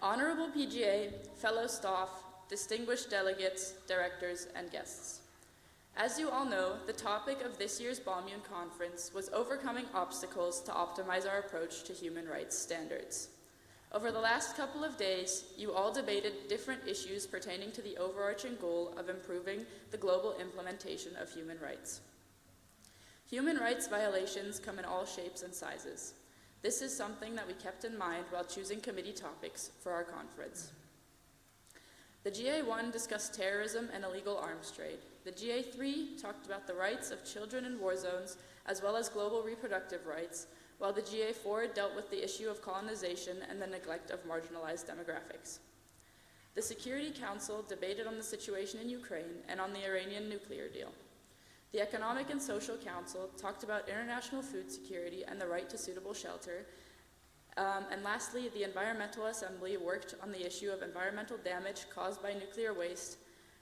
Honorable PGA, fellow staff, distinguished delegates, directors, and guests. As you all know, the topic of this year's BALMUN conference was overcoming obstacles to optimize our approach to human rights standards. Over the last couple of days, you all debated different issues pertaining to the overarching goal of improving the global implementation of human rights. Human rights violations come in all shapes and sizes. This is something that we kept in mind while choosing committee topics for our conference. The GA1 discussed terrorism and illegal arms trade. The GA3 talked about the rights of children in war zones, as well as global reproductive rights, while the GA4 dealt with the issue of colonization and the neglect of marginalized demographics. The Security Council debated on the situation in Ukraine and on the Iranian nuclear deal. The Economic and Social Council talked about international food security and the right to suitable shelter. And lastly, the Environmental Assembly worked on the issue of environmental damage caused by nuclear waste,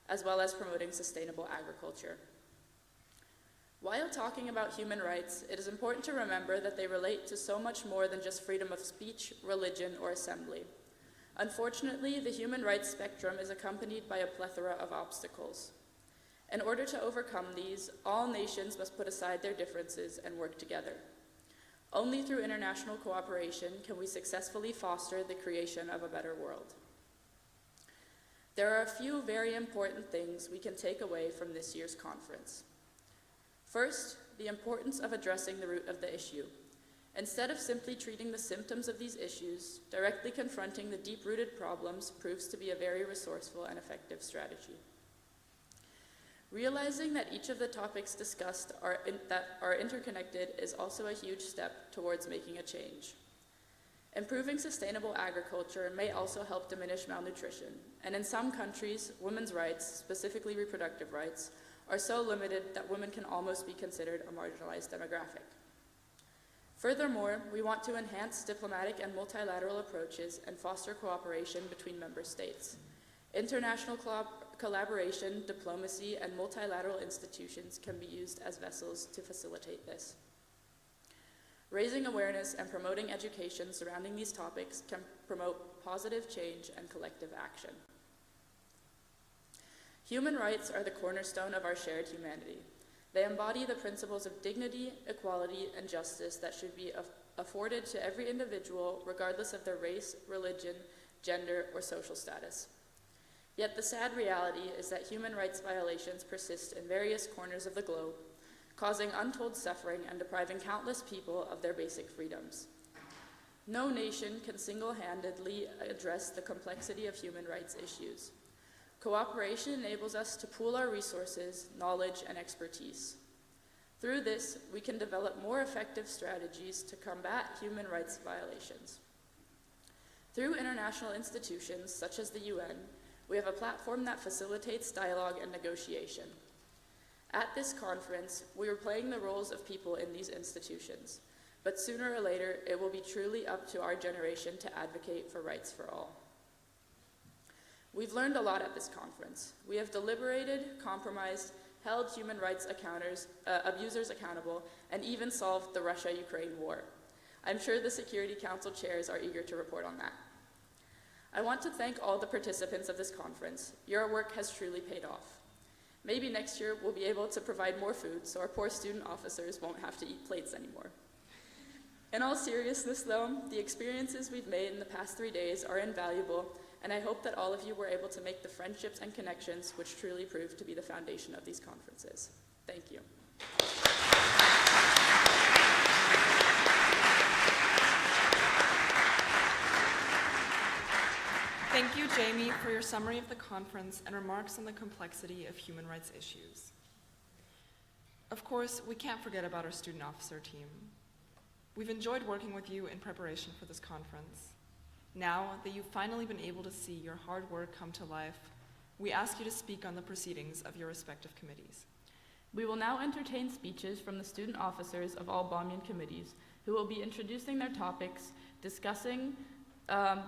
as well as promoting sustainable agriculture. While talking about human rights, it is important to remember that they relate to so much more than just freedom of speech, religion, or assembly. Unfortunately, the human rights spectrum is accompanied by a plethora of obstacles. In order to overcome these, all nations must put aside their differences and work together. Only through international cooperation can we successfully foster the creation of a better world. There are a few very important things we can take away from this year's conference. First, the importance of addressing the root of the issue. Instead of simply treating the symptoms of these issues, directly confronting the deep-rooted problems proves to be a very resourceful and effective strategy. Realizing that each of the topics discussed are interconnected is also a huge step towards making a change. Improving sustainable agriculture may also help diminish malnutrition, and in some countries, women's rights, specifically reproductive rights, are so limited that women can almost be considered a marginalized demographic. Furthermore, we want to enhance diplomatic and multilateral approaches and foster cooperation between member states. International collaboration, diplomacy, and multilateral institutions can be used as vessels to facilitate this. Raising awareness and promoting education surrounding these topics can promote positive change and collective action. Human rights are the cornerstone of our shared humanity. They embody the principles of dignity, equality, and justice that should be afforded to every individual, regardless of their race, religion, gender, or social status. Yet the sad reality is that human rights violations persist in various corners of the globe, causing untold suffering and depriving countless people of their basic freedoms. No nation can single-handedly address the complexity of human rights issues. Cooperation enables us to pool our resources, knowledge, and expertise. Through this, we can develop more effective strategies to combat human rights violations. Through international institutions such as the UN, we have a platform that facilitates dialogue and negotiation. At this conference, we are playing the roles of people in these institutions, but sooner or later, it will be truly up to our generation to advocate for rights for all. We've learned a lot at this conference. We have deliberated, compromised, held human rights abusers accountable, and even solved the Russia-Ukraine war. I'm sure the Security Council chairs are eager to report on that. I want to thank all the participants of this conference. Your work has truly paid off. Maybe next year we'll be able to provide more food so our poor student officers won't have to eat plates anymore. In all seriousness though, the experiences we've made in the past 3 days are invaluable, and I hope that all of you were able to make the friendships and connections which truly prove to be the foundation of these conferences. Thank you. Thank you, Jamie, for your summary of the conference and remarks on the complexity of human rights issues. Of course, we can't forget about our student officer team. We've enjoyed working with you in preparation for this conference. Now that you've finally been able to see your hard work come to life, we ask you to speak on the proceedings of your respective committees. We will now entertain speeches from the student officers of all BALMUN committees, who will be introducing their topics, discussing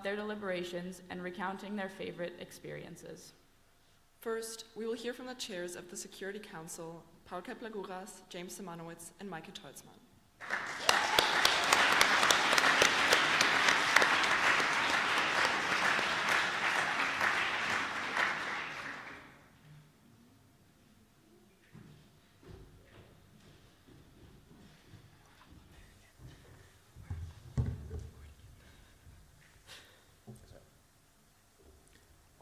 their deliberations, and recounting their favorite experiences. First, we will hear from the chairs of the Security Council, Paul Kepler-Guras, James Simanowitz, and Maike Tolzmann.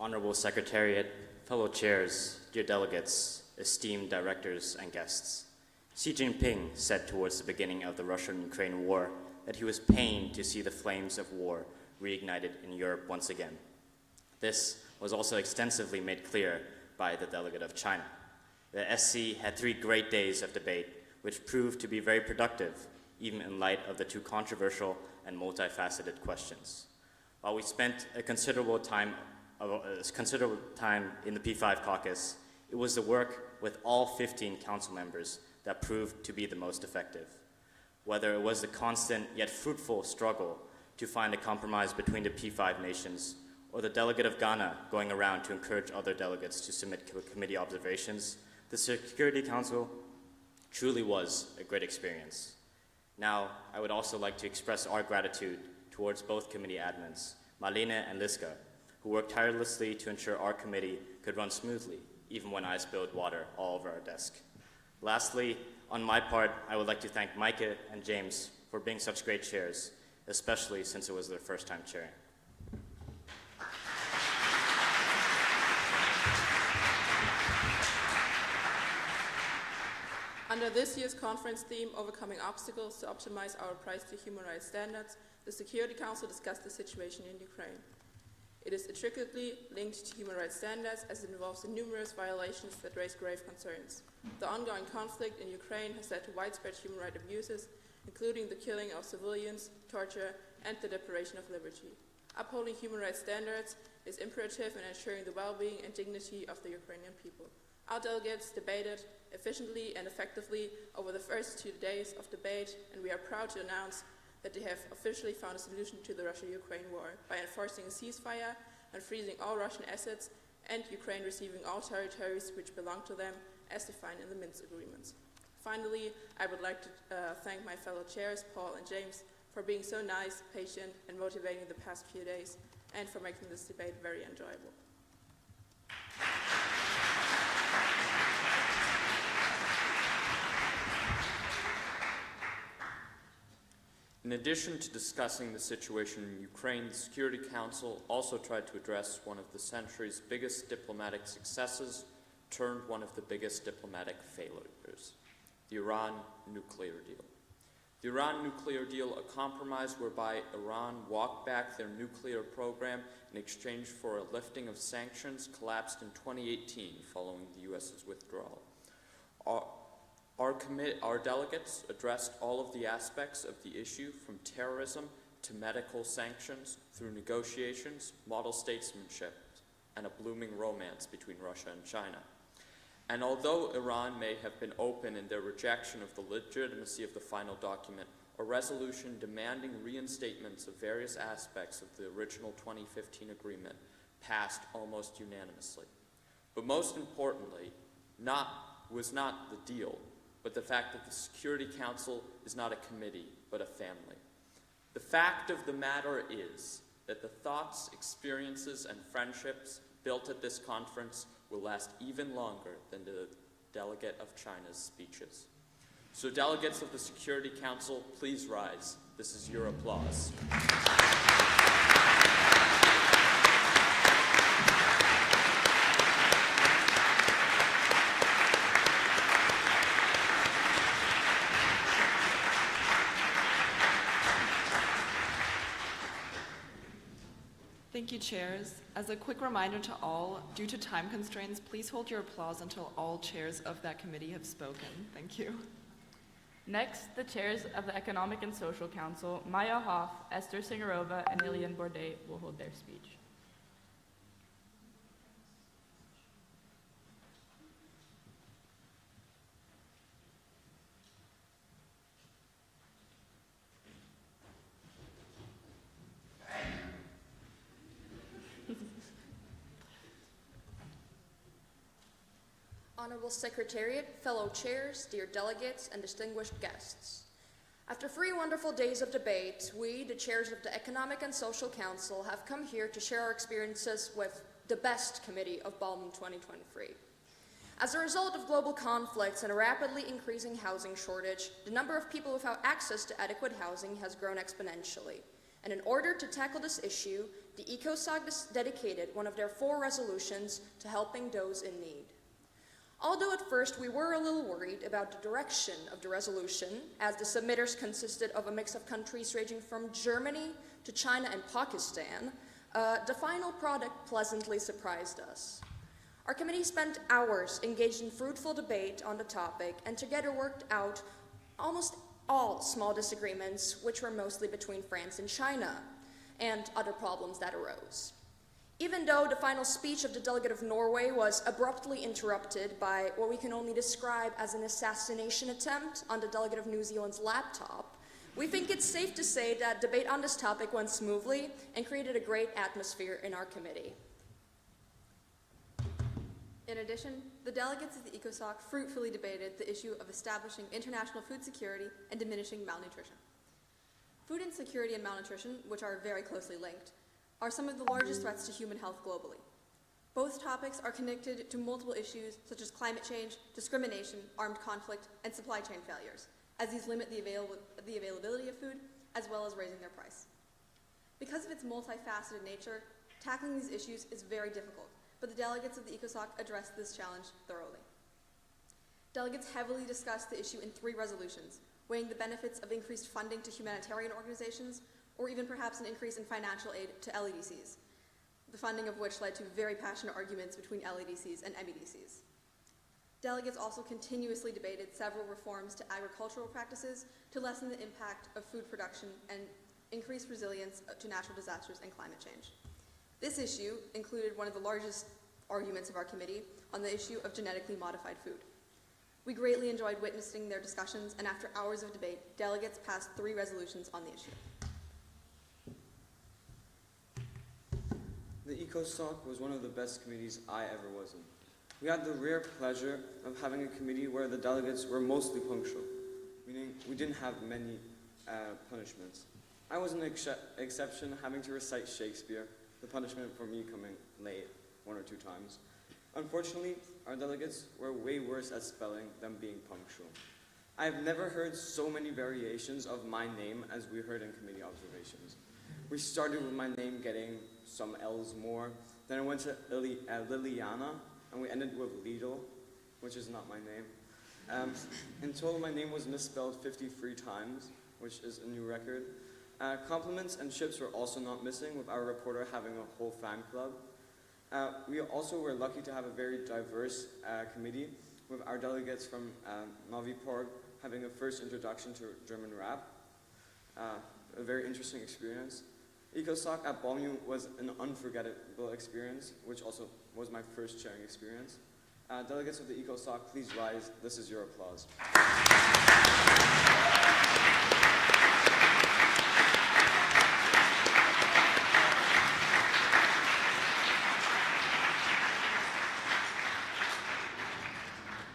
Honorable Secretariat, fellow chairs, dear delegates, esteemed directors and guests. Xi Jinping said towards the beginning of the Russian-Ukraine war that he was pained to see the flames of war reignited in Europe once again. This was also extensively made clear by the delegate of China. The SC had 3 great days of debate, which proved to be very productive, even in light of the 2 controversial and multifaceted questions. While we spent a considerable time in the P5 caucus, it was the work with all 15 council members that proved to be the most effective. Whether it was the constant yet fruitful struggle to find a compromise between the P5 nations, or the delegate of Ghana going around to encourage other delegates to submit committee observations, the Security Council truly was a great experience. Now, I would also like to express our gratitude towards both committee admins, Marlene and Liska, who worked tirelessly to ensure our committee could run smoothly, even when I spilled water all over our desk. Lastly, on my part, I would like to thank Micah and James for being such great chairs, especially since it was their first time chairing. Under this year's conference theme, Overcoming Obstacles to Optimize Our Approach to Human Rights Standards, the Security Council discussed the situation in Ukraine. It is intricately linked to human rights standards as it involves the numerous violations that raise grave concerns. The ongoing conflict in Ukraine has led to widespread human rights abuses, including the killing of civilians, torture, and the deprivation of liberty. Upholding human rights standards is imperative in ensuring the well-being and dignity of the Ukrainian people. Our delegates debated efficiently and effectively over the first 2 days of debate, and we are proud to announce that they have officially found a solution to the Russia-Ukraine war by enforcing a ceasefire and freezing all Russian assets and Ukraine receiving all territories which belong to them as defined in the Minsk agreements. Finally, I would like to thank my fellow chairs, Paul and James, for being so nice, patient, and motivating the past few days, and for making this debate very enjoyable. In addition to discussing the situation in Ukraine, the Security Council also tried to address one of the century's biggest diplomatic successes, turned one of the biggest diplomatic failures, the Iran nuclear deal. The Iran nuclear deal, a compromise whereby Iran walked back their nuclear program in exchange for a lifting of sanctions, collapsed in 2018 following the U.S.'s withdrawal. Our delegates addressed all of the aspects of the issue, from terrorism to medical sanctions, through negotiations, model statesmanship, and a blooming romance between Russia and China. And although Iran may have been open in their rejection of the legitimacy of the final document, a resolution demanding reinstatements of various aspects of the original 2015 agreement passed almost unanimously. But most importantly, was not the deal, but the fact that the Security Council is not a committee, but a family. The fact of the matter is that the thoughts, experiences, and friendships built at this conference will last even longer than the delegate of China's speeches. So delegates of the Security Council, please rise. This is your applause. Thank you, chairs. As a quick reminder to all, due to time constraints, please hold your applause until all chairs of that committee have spoken. Thank you. Next, the chairs of the Economic and Social Council, Maya Hoff, Esther Singarova, and Ilian Bourdet, will hold their speech. Honorable Secretariat, fellow chairs, dear delegates, and distinguished guests. After 3 wonderful days of debate, we, the chairs of the Economic and Social Council, have come here to share our experiences with the best committee of BALMUN 2023. As a result of global conflicts and a rapidly increasing housing shortage, the number of people without access to adequate housing has grown exponentially. And in order to tackle this issue, the ECOSOC dedicated one of their 4 resolutions to helping those in need. Although at first we were a little worried about the direction of the resolution, as the submitters consisted of a mix of countries ranging from Germany to China and Pakistan, the final product pleasantly surprised us. Our committee spent hours engaged in fruitful debate on the topic and together worked out almost all small disagreements, which were mostly between France and China, and other problems that arose. Even though the final speech of the delegate of Norway was abruptly interrupted by what we can only describe as an assassination attempt on the delegate of New Zealand's laptop, we think it's safe to say that debate on this topic went smoothly and created a great atmosphere in our committee. In addition, the delegates of the ECOSOC fruitfully debated the issue of establishing international food security and diminishing malnutrition. Food insecurity and malnutrition, which are very closely linked, are some of the largest threats to human health globally. Both topics are connected to multiple issues such as climate change, discrimination, armed conflict, and supply chain failures, as these limit the availability of food, as well as raising their price. Because of its multifaceted nature, tackling these issues is very difficult, but the delegates of the ECOSOC addressed this challenge thoroughly. Delegates heavily discussed the issue in 3 resolutions, weighing the benefits of increased funding to humanitarian organizations, or even perhaps an increase in financial aid to LEDCs, the funding of which led to very passionate arguments between LEDCs and MEDCs. Delegates also continuously debated several reforms to agricultural practices to lessen the impact of food production and increase resilience to natural disasters and climate change. This issue included one of the largest arguments of our committee on the issue of genetically modified food. We greatly enjoyed witnessing their discussions, and after hours of debate, delegates passed 3 resolutions on the issue. The ECOSOC was one of the best committees I ever was in. We had the rare pleasure of having a committee where the delegates were mostly punctual, meaning we didn't have many punishments. I was an exception, having to recite Shakespeare, the punishment for me coming late 1 or 2 times. Unfortunately, our delegates were way worse at spelling than being punctual. I have never heard so many variations of my name as we heard in committee observations. We started with my name getting some L's more, then I went to Liliana, and we ended with Lidl, which is not my name. In total, my name was misspelled 53 times, which is a new record. Compliments and chips were also not missing, with our reporter having a whole fan club. We also were lucky to have a very diverse committee, with our delegates from Novi Porg having a first introduction to German rap, a very interesting experience. ECOSOC at BALMUN was an unforgettable experience, which also was my first sharing experience. Delegates of the ECOSOC, please rise. This is your applause.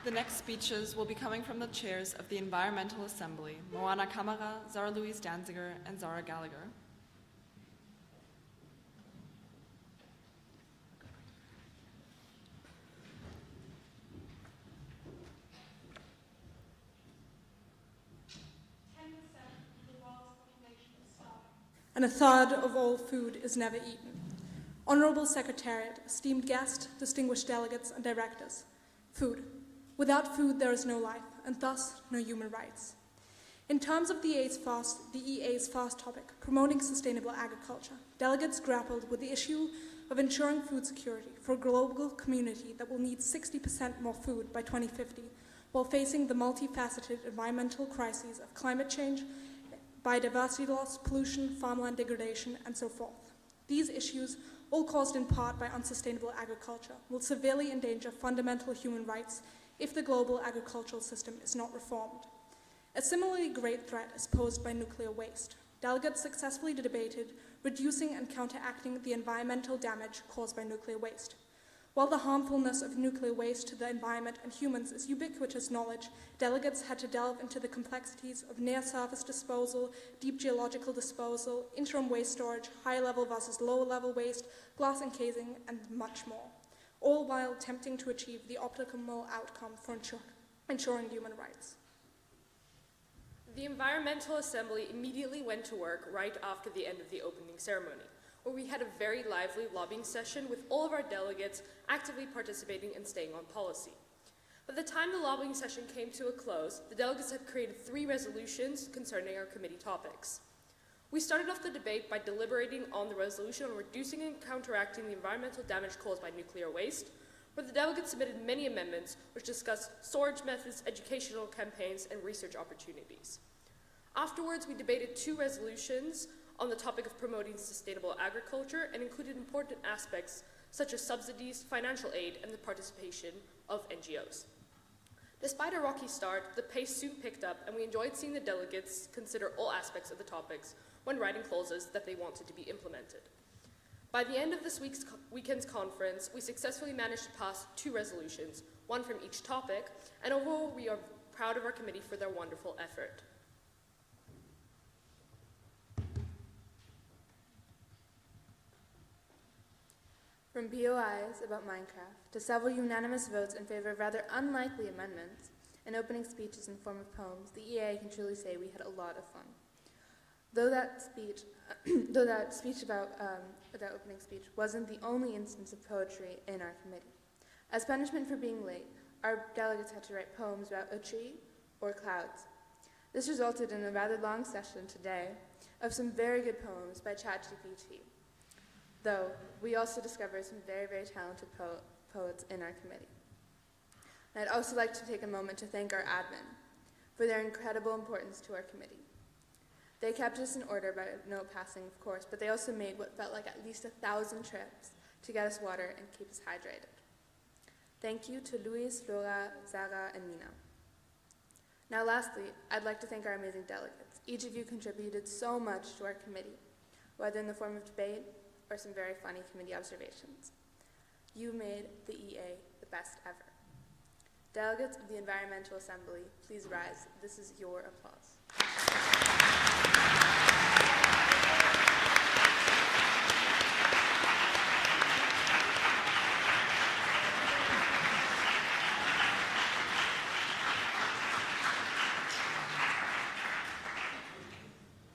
The next speeches will be coming from the chairs of the Environmental Assembly, Moana Kamara, Zara Louise Danziger, and Zara Gallagher. And a third of all food is never eaten. Honorable Secretariat, esteemed guests, distinguished delegates, and directors. Food. Without food, there is no life, and thus no human rights. In terms of the EA's first topic, promoting sustainable agriculture, delegates grappled with the issue of ensuring food security for a global community that will need 60% more food by 2050, while facing the multifaceted environmental crises of climate change, biodiversity loss, pollution, farmland degradation, and so forth. These issues, all caused in part by unsustainable agriculture, will severely endanger fundamental human rights if the global agricultural system is not reformed. A similarly great threat is posed by nuclear waste. Delegates successfully debated reducing and counteracting the environmental damage caused by nuclear waste. While the harmfulness of nuclear waste to the environment and humans is ubiquitous knowledge, delegates had to delve into the complexities of near-surface disposal, deep geological disposal, interim waste storage, high-level versus low-level waste, glass encasing, and much more, all while attempting to achieve the optimal outcome for ensuring human rights. The Environmental Assembly immediately went to work right after the end of the opening ceremony, where we had a very lively lobbying session with all of our delegates actively participating and staying on policy. By the time the lobbying session came to a close, the delegates had created 3 resolutions concerning our committee topics. We started off the debate by deliberating on the resolution on reducing and counteracting the environmental damage caused by nuclear waste, where the delegates submitted many amendments which discussed storage methods, educational campaigns, and research opportunities. Afterwards, we debated 2 resolutions on the topic of promoting sustainable agriculture and included important aspects such as subsidies, financial aid, and the participation of NGOs. Despite a rocky start, the pace soon picked up, and we enjoyed seeing the delegates consider all aspects of the topics when writing clauses that they wanted to be implemented. By the end of this weekend's conference, we successfully managed to pass 2 resolutions, 1 from each topic, and overall we are proud of our committee for their wonderful effort. From POIs about Minecraft to several unanimous votes in favor of rather unlikely amendments and opening speeches in the form of poems, the EA can truly say we had a lot of fun. Though that speech about that opening speech wasn't the only instance of poetry in our committee. As punishment for being late, our delegates had to write poems about a tree or clouds. This resulted in a rather long session today of some very good poems by ChatGPT. Though we also discovered some very, very talented poets in our committee. And I'd also like to take a moment to thank our admin for their incredible importance to our committee. They kept us in order by note passing, of course, but they also made what felt like at least 1,000 trips to get us water and keep us hydrated. Thank you to Luis, Laura, Zara, and Mina. Now lastly, I'd like to thank our amazing delegates. Each of you contributed so much to our committee, whether in the form of debate or some very funny committee observations. You made the EA the best ever. Delegates of the Environmental Assembly, please rise. This is your applause.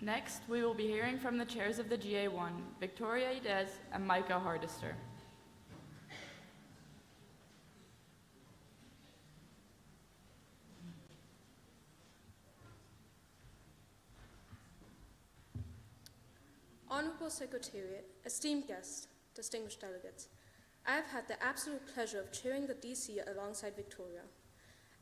Next, we will be hearing from the chairs of the GA1, Victoria Idez and Micah Hardister. Honorable Secretariat, esteemed guests, distinguished delegates, I have had the absolute pleasure of chairing the DC alongside Victoria.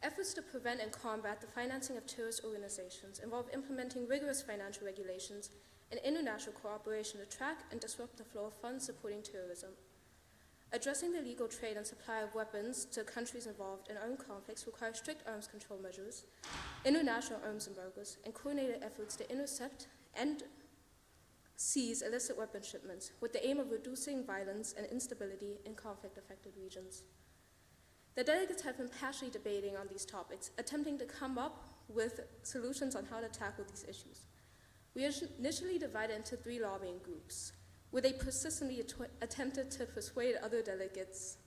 Efforts to prevent and combat the financing of terrorist organizations involve implementing rigorous financial regulations and international cooperation to track and disrupt the flow of funds supporting terrorism. Addressing the legal trade and supply of weapons to countries involved in armed conflicts requires strict arms control measures, international arms embargoes, and coordinated efforts to intercept and seize illicit weapon shipments with the aim of reducing violence and instability in conflict-affected regions. The delegates have been passionately debating on these topics, attempting to come up with solutions on how to tackle these issues. We initially divided into 3 lobbying groups, where they persistently attempted to persuade other delegates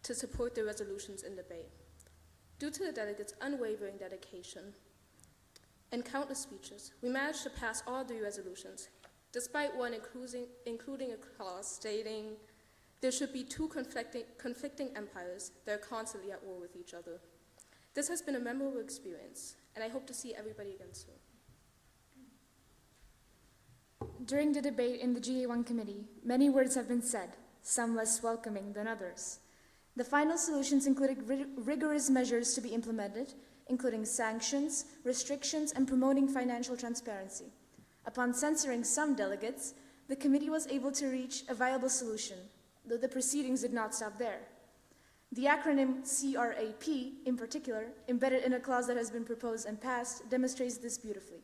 to support the resolutions in debate. Due to the delegates' unwavering dedication and countless speeches, we managed to pass all 3 resolutions, despite one including a clause stating there should be 2 conflicting empires that are constantly at war with each other. This has been a memorable experience, and I hope to see everybody again soon. During the debate in the GA1 committee, many words have been said, some less welcoming than others. The final solutions included rigorous measures to be implemented, including sanctions, restrictions, and promoting financial transparency. Upon censoring some delegates, the committee was able to reach a viable solution, though the proceedings did not stop there. The acronym CRAP, in particular, embedded in a clause that has been proposed and passed, demonstrates this beautifully.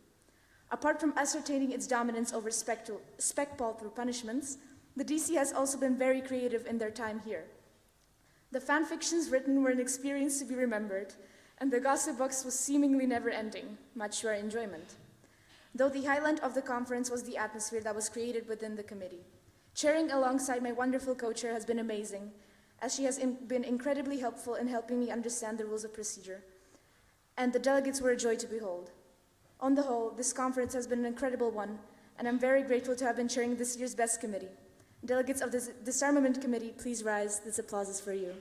Apart from ascertaining its dominance over specball through punishments, the DC has also been very creative in their time here. The fan fictions written were an experience to be remembered, and the gossip box was seemingly never ending, much to our enjoyment. Though the highlight of the conference was the atmosphere that was created within the committee. Chairing alongside my wonderful co-chair has been amazing, as she has been incredibly helpful in helping me understand the rules of procedure, and the delegates were a joy to behold. On the whole, this conference has been an incredible one, and I'm very grateful to have been chairing this year's BEST committee. Delegates of the Disarmament Committee, please rise. This applause is for you.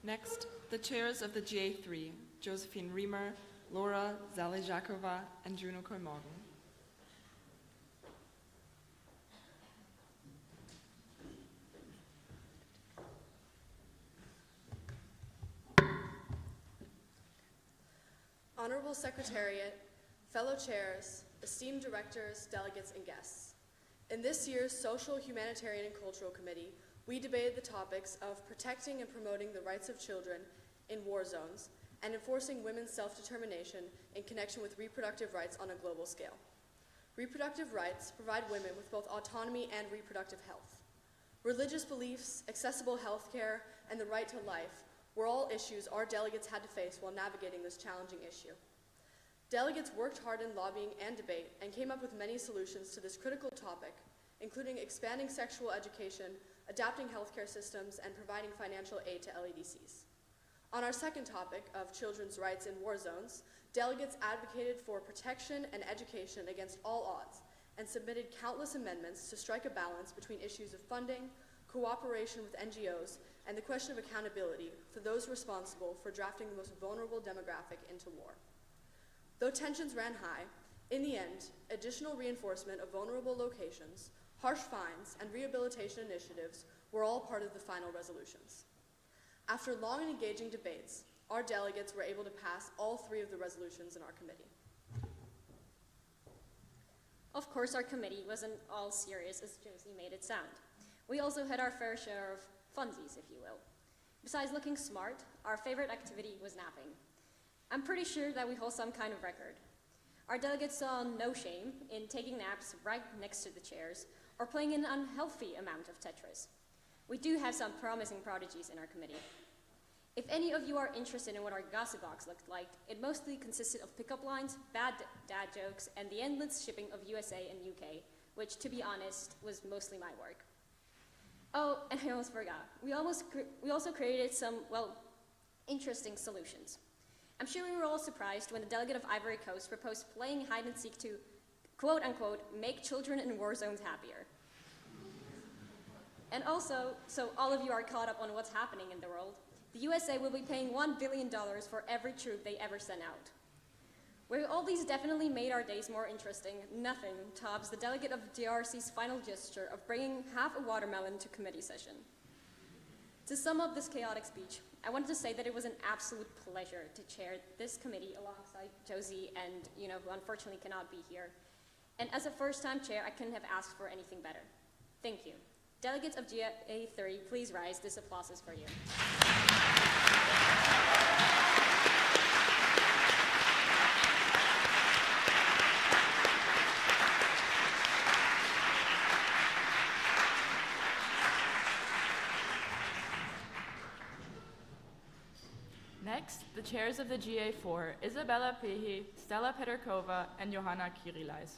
Next, the chairs of the GA3, Josephine Riemer, Laura Zalejakova, and Juno Koymorgen. Honorable Secretariat, fellow chairs, esteemed directors, delegates, and guests. In this year's Social, Humanitarian, and Cultural Committee, we debated the topics of protecting and promoting the rights of children in war zones and enforcing women's self-determination in connection with reproductive rights on a global scale. Reproductive rights provide women with both autonomy and reproductive health. Religious beliefs, accessible health care, and the right to life were all issues our delegates had to face while navigating this challenging issue. Delegates worked hard in lobbying and debate and came up with many solutions to this critical topic, including expanding sexual education, adapting healthcare systems, and providing financial aid to LADCs. On our second topic of children's rights in war zones, delegates advocated for protection and education against all odds and submitted countless amendments to strike a balance between issues of funding, cooperation with NGOs, and the question of accountability for those responsible for drafting the most vulnerable demographic into war. Though tensions ran high, in the end, additional reinforcement of vulnerable locations, harsh fines, and rehabilitation initiatives were all part of the final resolutions. After long and engaging debates, our delegates were able to pass all three of the resolutions in our committee. Of course, our committee wasn't all serious as Josie made it sound. We also had our fair share of funsies, if you will. Besides looking smart, our favorite activity was napping. I'm pretty sure that we hold some kind of record. Our delegates saw no shame in taking naps right next to the chairs or playing an unhealthy amount of Tetris. We do have some promising prodigies in our committee. If any of you are interested in what our gossip box looked like, it mostly consisted of pickup lines, bad dad jokes, and the endless shipping of USA and UK, which, to be honest, was mostly my work. Oh, and I almost forgot. We also created some, well, interesting solutions. I'm sure we were all surprised when the delegate of Ivory Coast proposed playing hide and seek to, quote unquote, make children in war zones happier. And also, so all of you are caught up on what's happening in the world, the USA will be paying $1 billion for every troop they ever send out. Where all these definitely made our days more interesting, nothing tops the delegate of DRC's final gesture of bringing half a watermelon to committee session. To sum up this chaotic speech, I wanted to say that it was an absolute pleasure to chair this committee alongside Josie and, who unfortunately cannot be here. And as a first-time chair, I couldn't have asked for anything better. Thank you. Delegates of GA3, please rise. This applause is for you. Next, the chairs of the GA4, Isabella Pehi, Stella Pederkova, and Johanna Kirilais.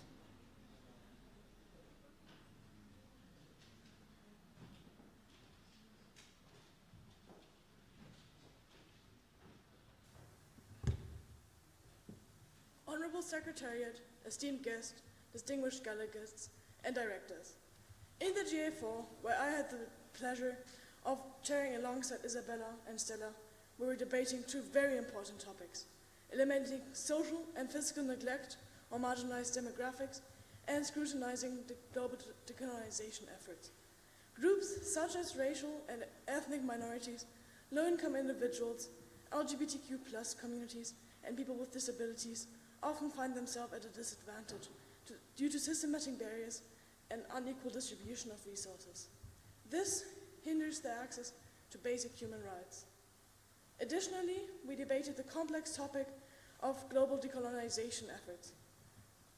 Honorable Secretariat, esteemed guests, distinguished delegates, and directors. In the GA4, where I had the pleasure of chairing alongside Isabella and Stella, we were debating two very important topics: eliminating social and physical neglect or marginalized demographics, and scrutinizing the global decolonization efforts. Groups such as racial and ethnic minorities, low-income individuals, LGBTQ+ communities, and people with disabilities often find themselves at a disadvantage due to systematic barriers and unequal distribution of resources. This hinders their access to basic human rights. Additionally, we debated the complex topic of global decolonization efforts.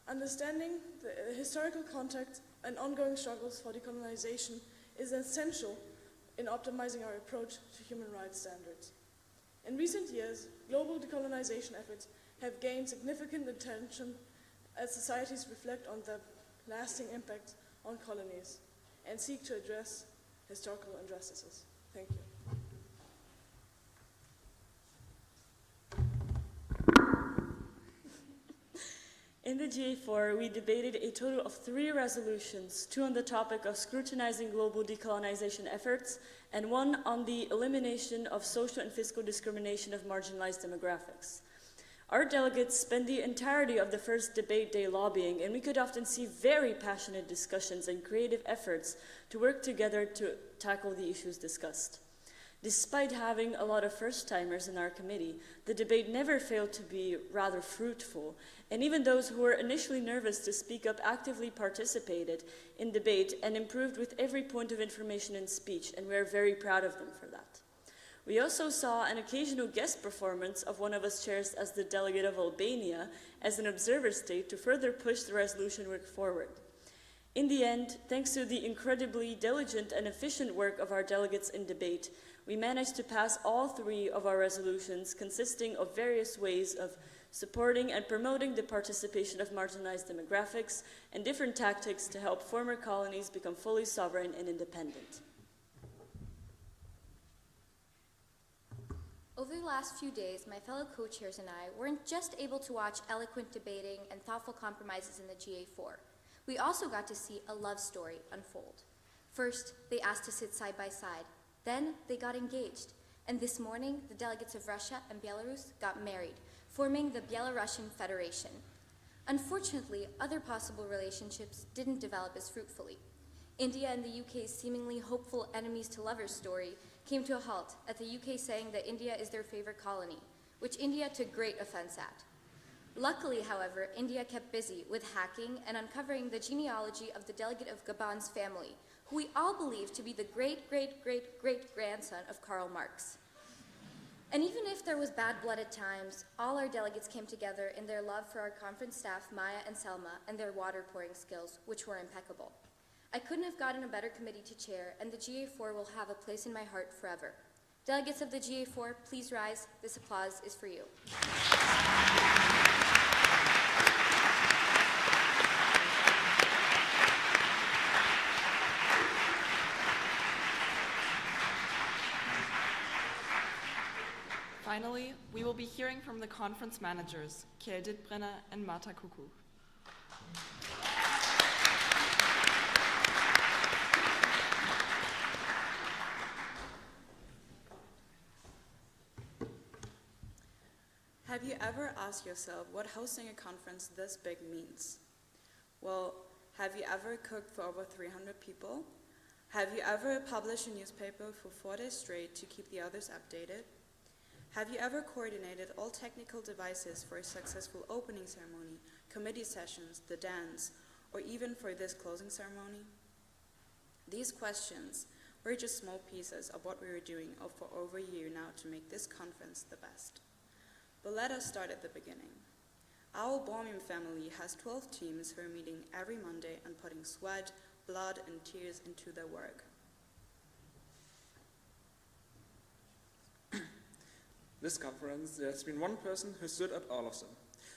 Understanding the historical context and ongoing struggles for decolonization is essential in optimizing our approach to human rights standards. In recent years, global decolonization efforts have gained significant attention as societies reflect on the lasting impact on colonies and seek to address historical injustices. Thank you. In the GA4, we debated a total of 3 resolutions, 2 on the topic of scrutinizing global decolonization efforts, and 1 on the elimination of social and fiscal discrimination of marginalized demographics. Our delegates spent the entirety of the first debate day lobbying, and we could often see very passionate discussions and creative efforts to work together to tackle the issues discussed. Despite having a lot of first-timers in our committee, the debate never failed to be rather fruitful, and even those who were initially nervous to speak up actively participated in debate and improved with every point of information and speech, and we are very proud of them for that. We also saw an occasional guest performance of one of us chairs as the delegate of Albania as an observer state to further push the resolution work forward. In the end, thanks to the incredibly diligent and efficient work of our delegates in debate, we managed to pass all 3 of our resolutions, consisting of various ways of supporting and promoting the participation of marginalized demographics and different tactics to help former colonies become fully sovereign and independent. Over the last few days, my fellow co-chairs and I weren't just able to watch eloquent debating and thoughtful compromises in the GA4. We also got to see a love story unfold. First, they asked to sit side by side. Then, they got engaged. And this morning, the delegates of Russia and Belarus got married, forming the Belarusian Federation. Unfortunately, other possible relationships didn't develop as fruitfully. India and the UK's seemingly hopeful enemies to lovers story came to a halt at the UK saying that India is their favorite colony, which India took great offense at. Luckily, however, India kept busy with hacking and uncovering the genealogy of the delegate of Gabon's family, who we all believe to be the great-great-great-great-grandson of Karl Marx. And even if there was bad blood at times, all our delegates came together in their love for our conference staff, Maya and Selma, and their water pouring skills, which were impeccable. I couldn't have gotten a better committee to chair, and the GA4 will have a place in my heart forever. Delegates of the GA4, please rise. This applause is for you. Finally, we will be hearing from the conference managers, Kjell Dittbrenner and Marta Kuku. Have you ever asked yourself what hosting a conference this big means? Well, have you ever cooked for over 300 people? Have you ever published a newspaper for 4 days straight to keep the others updated? Have you ever coordinated all technical devices for a successful opening ceremony, committee sessions, the dance, or even for this closing ceremony? These questions were just small pieces of what we were doing for over a year now to make this conference the best. But let us start at the beginning. Our BALMUN family has 12 teams who are meeting every Monday and putting sweat, blood, and tears into their work. This conference, there has been one person who stood at all of them.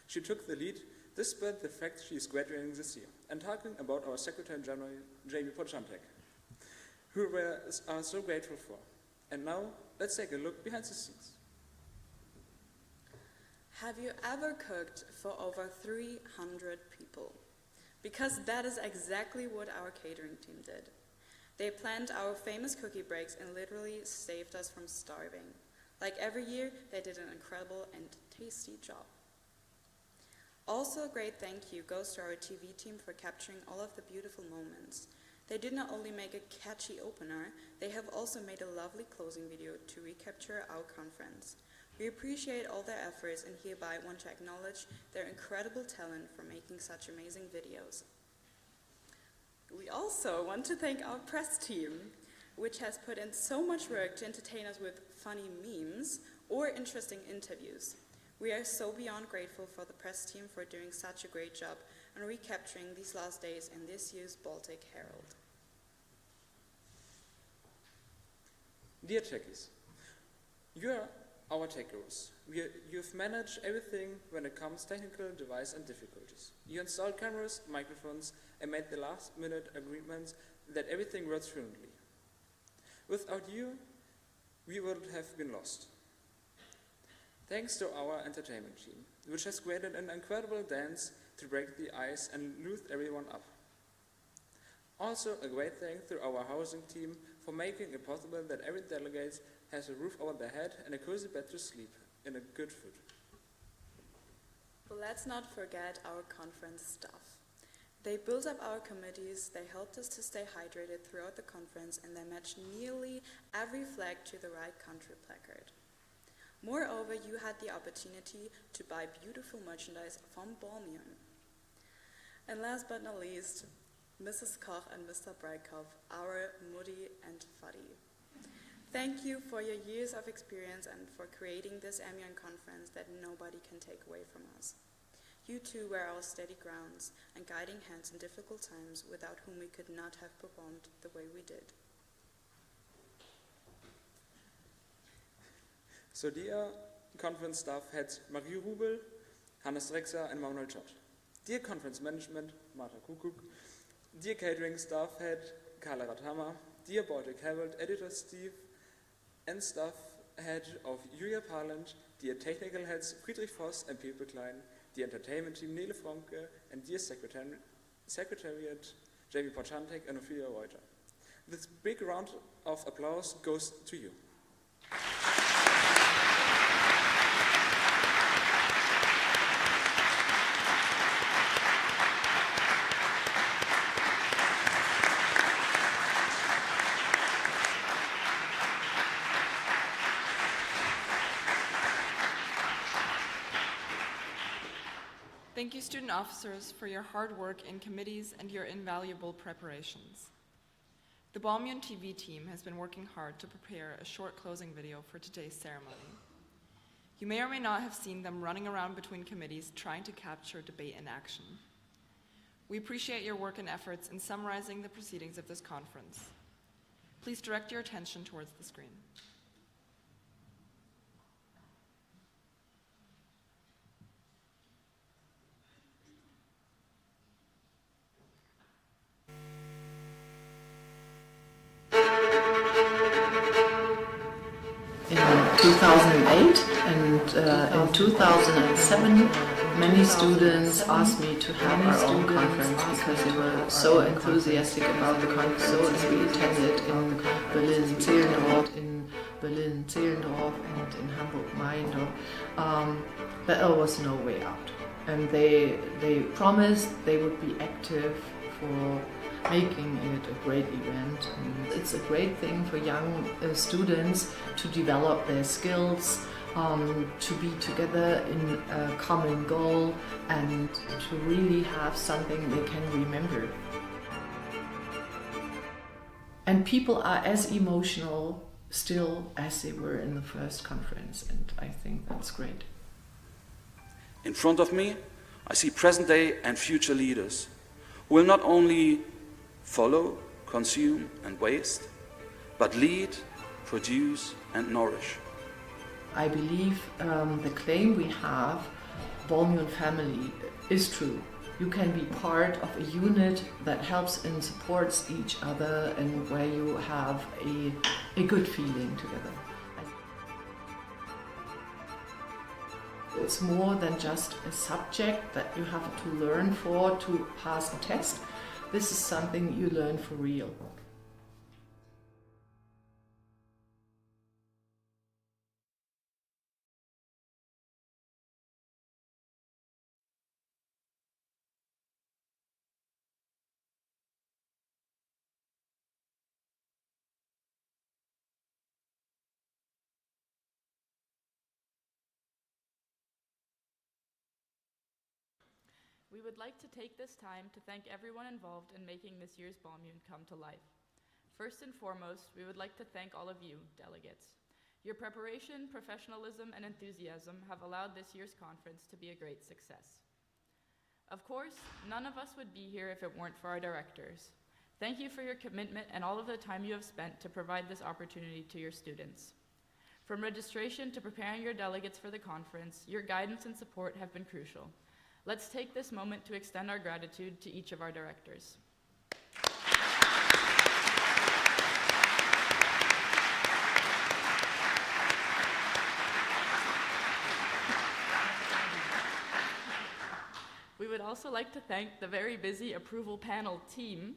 She took the lead, despite the fact she is graduating this year, and talking about our Secretary General, Jamie Pochantek, who we are so grateful for. And now, let's take a look behind the scenes. Have you ever cooked for over 300 people? Because that is exactly what our catering team did. They planned our famous cookie breaks and literally saved us from starving. Like every year, they did an incredible and tasty job. Also, a great thank you goes to our TV team for capturing all of the beautiful moments. They did not only make a catchy opener, they have also made a lovely closing video to recapture our conference. We appreciate all their efforts and hereby want to acknowledge their incredible talent for making such amazing videos. We also want to thank our press team, which has put in so much work to entertain us with funny memes or interesting interviews. We are so beyond grateful for the press team for doing such a great job on recapturing these last days in this year's Baltic Herald. Dear techies, you are our tech gurus. You've managed everything when it comes to technical device and difficulties. You installed cameras, microphones, and made the last-minute agreements that everything worked fluently. Without you, we would have been lost. Thanks to our entertainment team, which has created an incredible dance to break the ice and lift everyone up. Also, a great thank to our housing team for making it possible that every delegate has a roof over their head and a cozy bed to sleep in a good food. But let's not forget our conference staff. They built up our committees, they helped us to stay hydrated throughout the conference, and they matched nearly every flag to the right country placard. Moreover, you had the opportunity to buy beautiful merchandise from BALMUN. And last but not least, Mrs. Koch and Mr. Breikopf, our Mutti and Fadi. Thank you for your years of experience and for creating this Amiens conference that nobody can take away from us. You two were our steady grounds and guiding hands in difficult times, without whom we could not have performed the way we did. So dear conference staff heads Marie Rubel, Hannes Drexler and Manuel Schott. Dear conference management, Marta Kukuk. Dear catering staff head, Carla Rathhammer. Dear Baltic Herald, editor Steve, and staff head of Julia Parland. Dear technical heads, Friedrich Voss and Pepe Klein. Dear entertainment team, Nele Franke, and dear secretariat, Jamie Pochantek and Ophelia Reuter. This big round of applause goes to you. Thank you, student officers, for your hard work in committees and your invaluable preparations. The BALMUN TV team has been working hard to prepare a short closing video for today's ceremony. You may or may not have seen them running around between committees trying to capture debate in action. We appreciate your work and efforts in summarizing the proceedings of this conference. Please direct your attention towards the screen. In 2008 and in 2007, many students asked me to have our own conference because they were so enthusiastic about the conference. So as we attended in Berlin-Zehlendorf, and in Hamburg-Meindorf, there was no way out. And they promised they would be active for making it a great event. And it's a great thing for young students to develop their skills, to be together in a common goal, and to really have something they can remember. And people are as emotional still as they were in the first conference, and I think that's great. In front of me, I see present-day and future leaders who will not only follow, consume and waste, but lead, produce and nourish. I believe the claim we have, BALMUN family, is true. You can be part of a unit that helps and supports each other and where you have a good feeling together. It's more than just a subject that you have to learn for to pass a test. This is something you learn for real. We would like to take this time to thank everyone involved in making this year's BALMUN come to life. First and foremost, we would like to thank all of you, delegates. Your preparation, professionalism, and enthusiasm have allowed this year's conference to be a great success. Of course, none of us would be here if it weren't for our directors. Thank you for your commitment and all of the time you have spent to provide this opportunity to your students. From registration to preparing your delegates for the conference, your guidance and support have been crucial. Let's take this moment to extend our gratitude to each of our directors. We would also like to thank the very busy approval panel team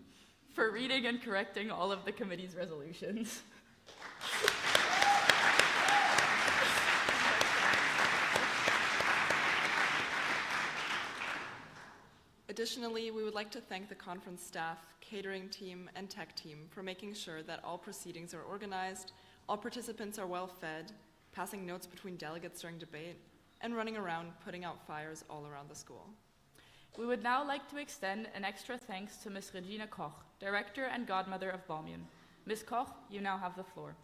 for reading and correcting all of the committee's resolutions. Additionally, we would like to thank the conference staff, catering team, and tech team for making sure that all proceedings are organized, all participants are well fed, passing notes between delegates during debate, and running around putting out fires all around the school. We would now like to extend an extra thanks to Ms. Regina Koch, Director and Godmother of BALMUN. Ms. Koch, you now have the floor.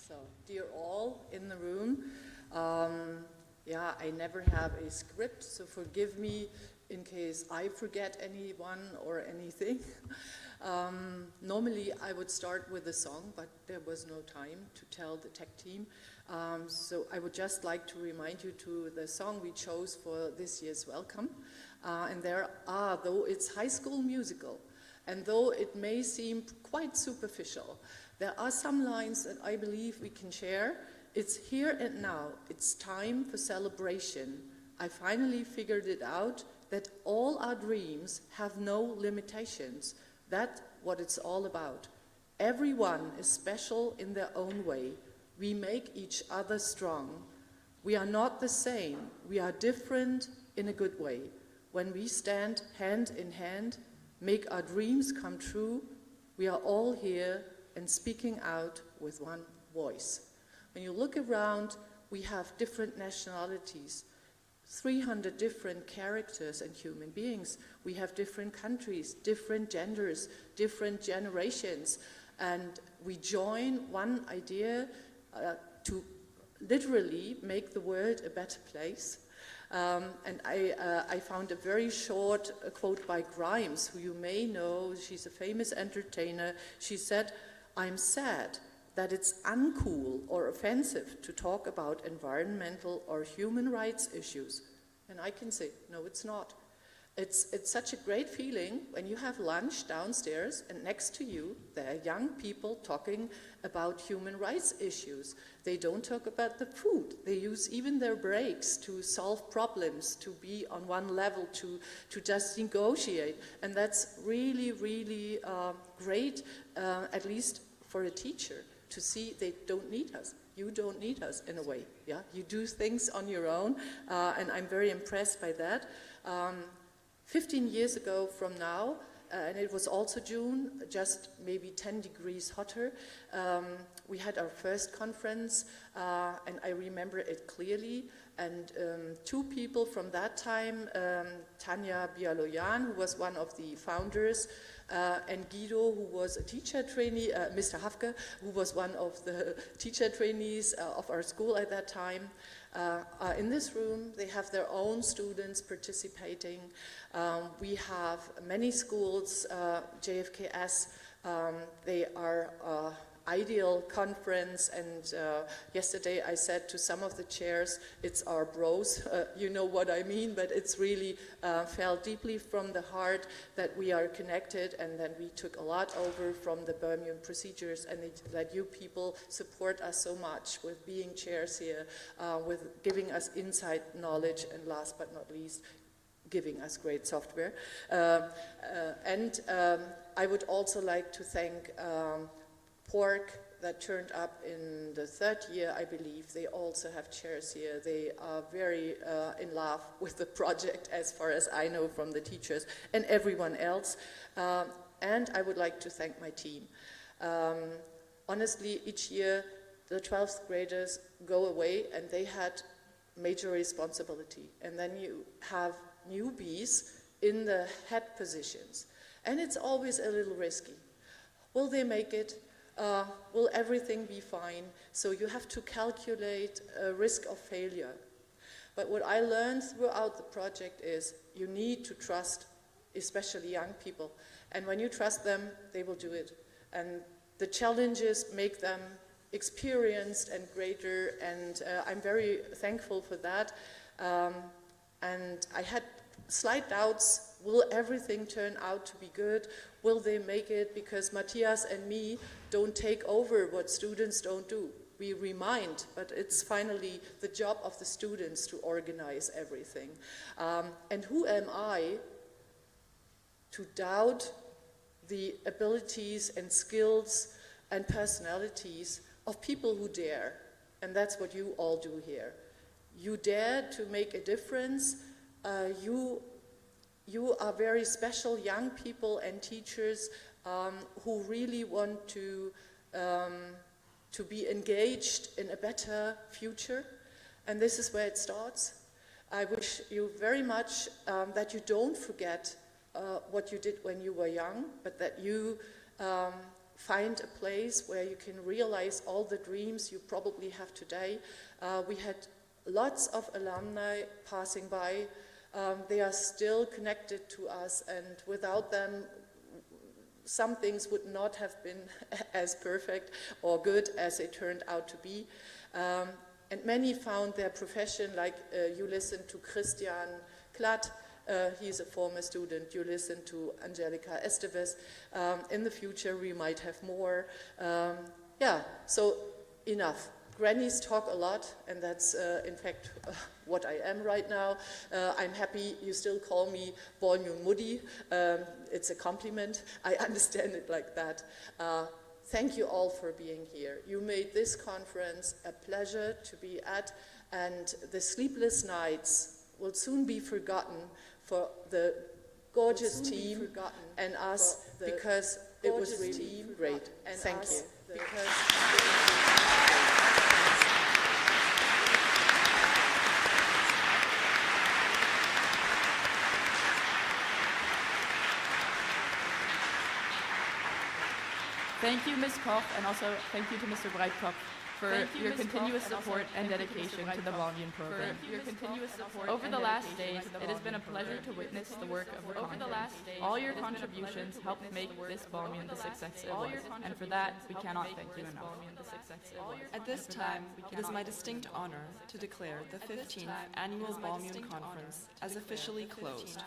So, dear all in the room, I never have a script, so forgive me in case I forget anyone or anything. Normally I would start with a song, but there was no time to tell the tech team. So I would just like to remind you to the song we chose for this year's welcome. And there are, though it's High School Musical, and though it may seem quite superficial, there are some lines that I believe we can share. It's here and now. It's time for celebration. I finally figured it out that all our dreams have no limitations. That's what it's all about. Everyone is special in their own way. We make each other strong. We are not the same. We are different in a good way. When we stand hand in hand, make our dreams come true, we are all here and speaking out with one voice. When you look around, we have different nationalities, 300 different characters and human beings. We have different countries, different genders, different generations, and we join one idea to literally make the world a better place. And I found a very short quote by Grimes, who you may know. She's a famous entertainer. She said, "I'm sad that it's uncool or offensive to talk about environmental or human rights issues." And I can say, no, it's not. It's such a great feeling when you have lunch downstairs and next to you there are young people talking about human rights issues. They don't talk about the food. They use even their breaks to solve problems, to be on one level, to just negotiate. And that's really, really great, at least for a teacher, to see they don't need us. You don't need us in a way, yeah? You do things on your own, and I'm very impressed by that. 15 years ago from now, and it was also June, just maybe 10 degrees hotter, we had our first conference, and I remember it clearly. And two people from that time, Tanya Bialoyan, who was one of the founders, and Guido, who was a teacher trainee, Mr. Hafke, who was one of the teacher trainees of our school at that time, are in this room. They have their own students participating. We have many schools, JFKS, they are ideal conference, and yesterday I said to some of the chairs, it's our bros, you know what I mean, but it's really felt deeply from the heart that we are connected, and that we took a lot over from the BALMUN procedures, and that you people support us so much with being chairs here, with giving us inside knowledge, and last but not least, giving us great software. And I would also like to thank Pork, that turned up in the third year, I believe. They also have chairs here. They are very in love with the project, as far as I know from the teachers and everyone else. And I would like to thank my team. Honestly, each year the 12th graders go away and they had major responsibility. And then you have newbies in the head positions. And it's always a little risky. Will they make it? Will everything be fine? So you have to calculate a risk of failure. But what I learned throughout the project is you need to trust, especially young people. And when you trust them, they will do it. And the challenges make them experienced and greater, and I'm very thankful for that. And I had slight doubts, will everything turn out to be good? Will they make it? Because Matthias and me don't take over what students don't do. We remind, but it's finally the job of the students to organize everything. And who am I to doubt the abilities and skills and personalities of people who dare? And that's what you all do here. You dare to make a difference. You are very special young people and teachers who really want to be engaged in a better future. And this is where it starts. I wish you very much that you don't forget what you did when you were young, but that you find a place where you can realize all the dreams you probably have today. We had lots of alumni passing by. They are still connected to us, and without them, some things would not have been as perfect or good as they turned out to be. And many found their profession, like you listened to Christian Klatt, he's a former student. You listen to Angelica Esteves. In the future, we might have more. Yeah, so enough. Grannies talk a lot, and that's, in fact, what I am right now. I'm happy you still call me BALMUN Muddy. It's a compliment. I understand it like that. Thank you all for being here. You made this conference a pleasure to be at, and the sleepless nights will soon be forgotten for the gorgeous team and us, because it was really great. Thank you. Thank you, Ms. Koch, and also thank you to Mr. Breitkopf for your continuous support and dedication to the BALMUN program. Over the last days, it has been a pleasure to witness the work of the conference. All your contributions helped make this BALMUN the success it was, and for that, we cannot thank you enough. At this time, it is my distinct honor to declare the 15th Annual BALMUN Conference as officially closed.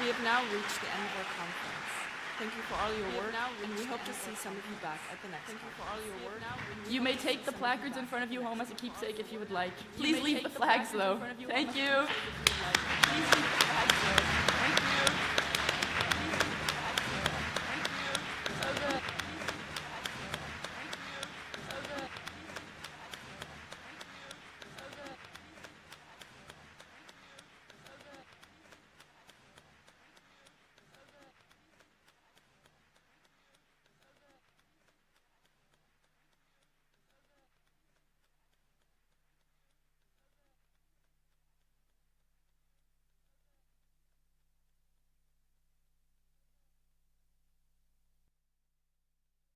We have now reached the end of our conference. Thank you for all your work, and we hope to see some of you back at the next conference. You may take the placards in front of you home as a keepsake if you would like. Please leave the flags though. Thank you. Please leave the flags though.